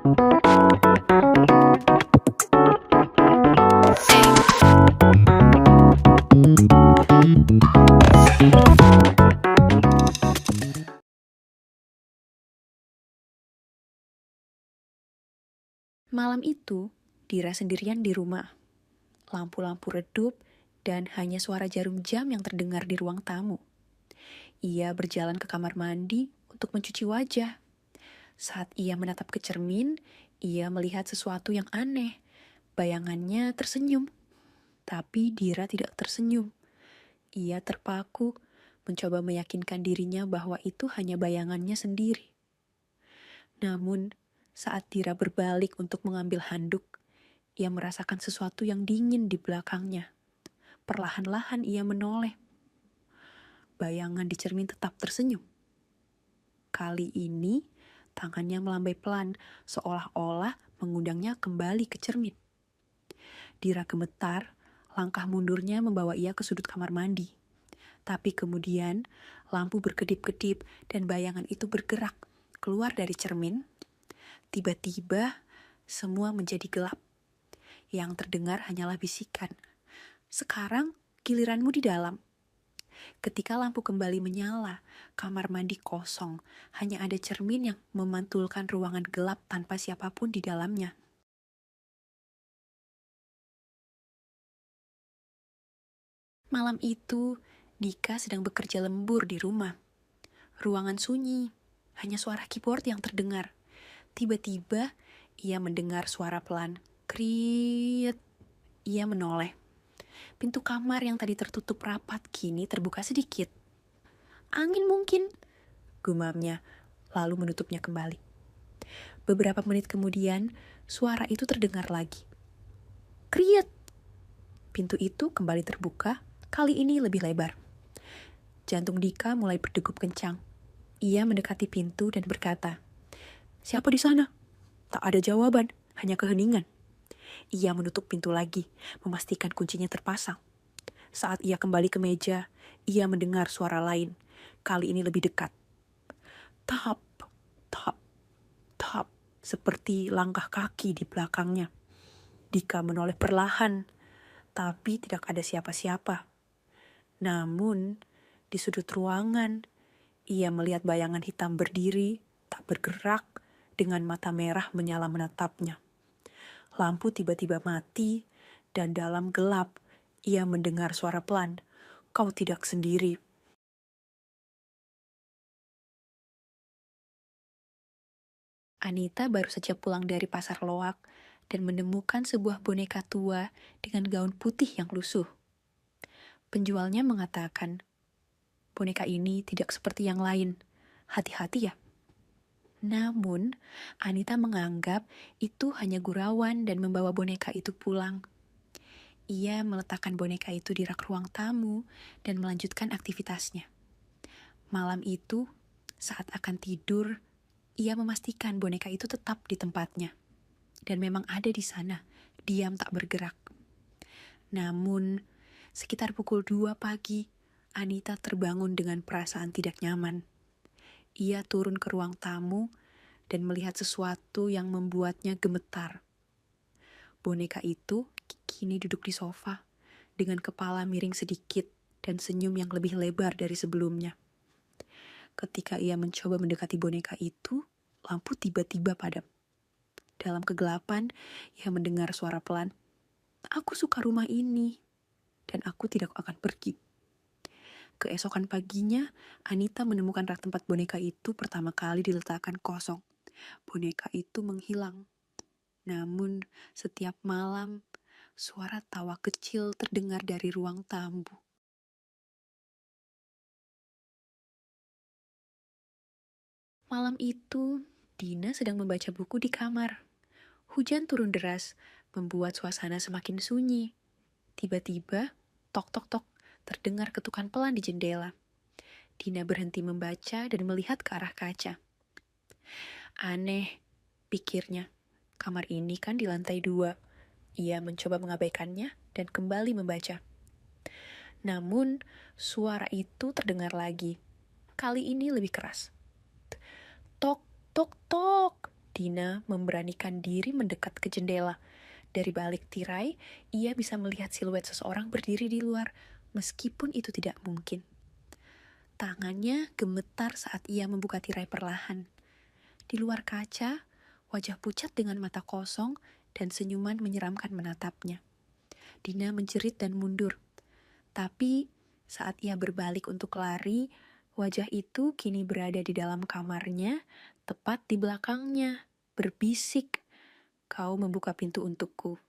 Malam itu, Dira sendirian di rumah. Lampu-lampu redup dan hanya suara jarum jam yang terdengar di ruang tamu. Ia berjalan ke kamar mandi untuk mencuci wajah. Saat ia menatap ke cermin, ia melihat sesuatu yang aneh. Bayangannya tersenyum, tapi Dira tidak tersenyum. Ia terpaku, mencoba meyakinkan dirinya bahwa itu hanya bayangannya sendiri. Namun, saat Dira berbalik untuk mengambil handuk, ia merasakan sesuatu yang dingin di belakangnya. Perlahan-lahan ia menoleh. Bayangan di cermin tetap tersenyum. Kali ini, tangannya melambai pelan, seolah-olah mengundangnya kembali ke cermin. Dira gemetar, langkah mundurnya membawa ia ke sudut kamar mandi. Tapi kemudian, lampu berkedip-kedip dan bayangan itu bergerak keluar dari cermin. Tiba-tiba, semua menjadi gelap. Yang terdengar hanyalah bisikan. Sekarang, giliranmu di dalam. Ketika lampu kembali menyala, kamar mandi kosong. Hanya ada cermin yang memantulkan ruangan gelap tanpa siapapun di dalamnya. Malam itu, Dika sedang bekerja lembur di rumah. Ruangan sunyi, hanya suara keyboard yang terdengar. Tiba-tiba, ia mendengar suara pelan. Kriit. Ia menoleh. Pintu kamar yang tadi tertutup rapat kini terbuka sedikit. Angin mungkin, gumamnya, lalu menutupnya kembali. Beberapa menit kemudian, suara itu terdengar lagi. Kriit. Pintu itu kembali terbuka, kali ini lebih lebar. Jantung Dika mulai berdegup kencang. Ia mendekati pintu dan berkata, "Siapa di sana?" Tak ada jawaban, hanya keheningan. Ia menutup pintu lagi, memastikan kuncinya terpasang. Saat ia kembali ke meja, ia mendengar suara lain, kali ini lebih dekat. Tap, tap, tap, seperti langkah kaki di belakangnya. Dika menoleh perlahan, tapi tidak ada siapa-siapa. Namun, di sudut ruangan, ia melihat bayangan hitam berdiri, tak bergerak, dengan mata merah menyala menatapnya. Lampu tiba-tiba mati, dan dalam gelap, ia mendengar suara pelan, "Kau tidak sendiri." Anita baru saja pulang dari pasar loak dan menemukan sebuah boneka tua dengan gaun putih yang lusuh. Penjualnya mengatakan, "Boneka ini tidak seperti yang lain. Hati-hati ya." Namun, Anita menganggap itu hanya gurauan dan membawa boneka itu pulang. Ia meletakkan boneka itu di rak ruang tamu dan melanjutkan aktivitasnya. Malam itu, saat akan tidur, ia memastikan boneka itu tetap di tempatnya. Dan memang ada di sana, diam tak bergerak. Namun, sekitar pukul 2 pagi, Anita terbangun dengan perasaan tidak nyaman. Ia turun ke ruang tamu dan melihat sesuatu yang membuatnya gemetar. Boneka itu kini duduk di sofa dengan kepala miring sedikit dan senyum yang lebih lebar dari sebelumnya. Ketika ia mencoba mendekati boneka itu, lampu tiba-tiba padam. Dalam kegelapan, ia mendengar suara pelan, "Aku suka rumah ini, dan aku tidak akan pergi." Keesokan paginya, Anita menemukan rak tempat boneka itu pertama kali diletakkan kosong. Boneka itu menghilang. Namun, setiap malam, suara tawa kecil terdengar dari ruang tamu. Malam itu, Dina sedang membaca buku di kamar. Hujan turun deras, membuat suasana semakin sunyi. Tiba-tiba, tok tok tok, terdengar ketukan pelan di jendela. Dina berhenti membaca dan melihat ke arah kaca. Aneh, pikirnya. Kamar ini kan di lantai 2. Ia mencoba mengabaikannya dan kembali membaca. Namun, suara itu terdengar lagi. Kali ini lebih keras. Tok, tok, tok. Dina memberanikan diri mendekat ke jendela. Dari balik tirai, ia bisa melihat siluet seseorang berdiri di luar, meskipun itu tidak mungkin. Tangannya gemetar saat ia membuka tirai perlahan. Di luar kaca, wajah pucat dengan mata kosong dan senyuman menyeramkan menatapnya. Dina menjerit dan mundur. Tapi saat ia berbalik untuk lari, wajah itu kini berada di dalam kamarnya, tepat di belakangnya, berbisik, "Kau membuka pintu untukku."